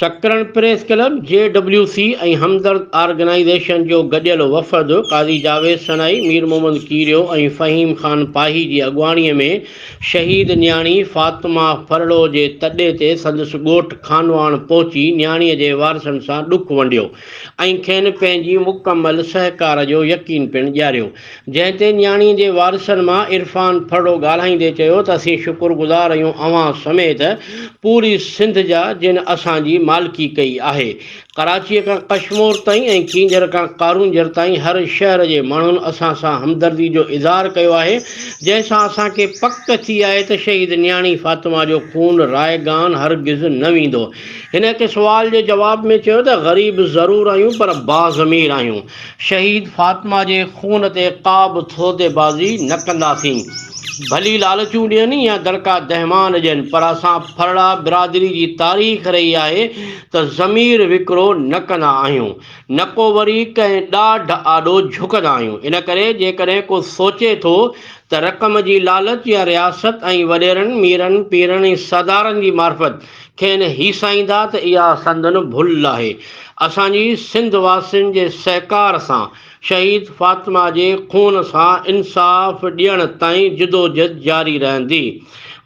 सकरन press club JWC ऐं हमदर्द organisation जो गॾियल वफ़द क़ाज़ी जावेद सनाई, मीर मोहम्मद कीरियो ऐं फ़हीम ख़ान पाही जी अॻुवाणीअ में शहीद न्याणी फ़ातिमा फरड़ो जे तॾे ते संदसि ॻोठु खानवाण पहुची न्याणीअ जे वारसनि सां ॾुखु वंडियो ऐं खेनि पंहिंजी मुकमल सहकार जो यकीन पिणु ॾियारियो। जंहिं ते न्याणीअ जे वारसनि मां इरफान फरड़ो ॻाल्हाईंदे चयो त असीं शुक्रगुज़ार आहियूं अवां समेत पूरी सिंध जा जिन असांजी मालिकी कई आहे। कराचीअ खां कश्मीर ताईं ऐं कींजर खां कारूंजर ताईं हर शहर जे माण्हुनि असां सां हमदर्दी जो इज़हार कयो आहे, जंहिंसां असांखे पक थी आहे त शहीद न्याणी फ़ातिमा जो खून रायगान हरगिज़ न वेंदो। हिन हिकु सुवाल जे जवाब में चयो त ग़रीब ज़रूरु आहियूं पर बाज़मीर आहियूं। शहीद फ़ातिमा जे खून ते का बि थोदेबाज़ी न कंदासीं। भली लालचूं ॾियनि या दड़का दहमान ॾियनि, पर असां फरड़ा बिरादरी जी तारीख़ रही आहे त ज़मीर विकिरो न कंदा आहियूं, न को वरी कंहिं ॾाढ आॾो झुकंदा आहियूं। इन करे जेकॾहिं को सोचे थो त रक़म जी लालच या रियासत ऐं वॾेरनि मीरनि पीरनि ऐं सदारनि जी मार्फत खेनि हीसाईंदा त इहा संदन भुल आहे। असांजी सिंध वासियुनि जे सहकार सां शहीद फ़ातिमा जे खून सां इंसाफ़ ॾियण ताईं जिदोजहद जारी रहंदी।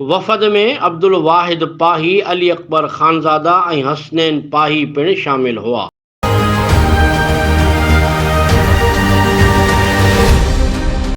वफ़द में अब्दुल वाहिद पाही, अली अकबर ख़ानज़ादा ऐं हसनैन पाही पिणु शामिल हुआ।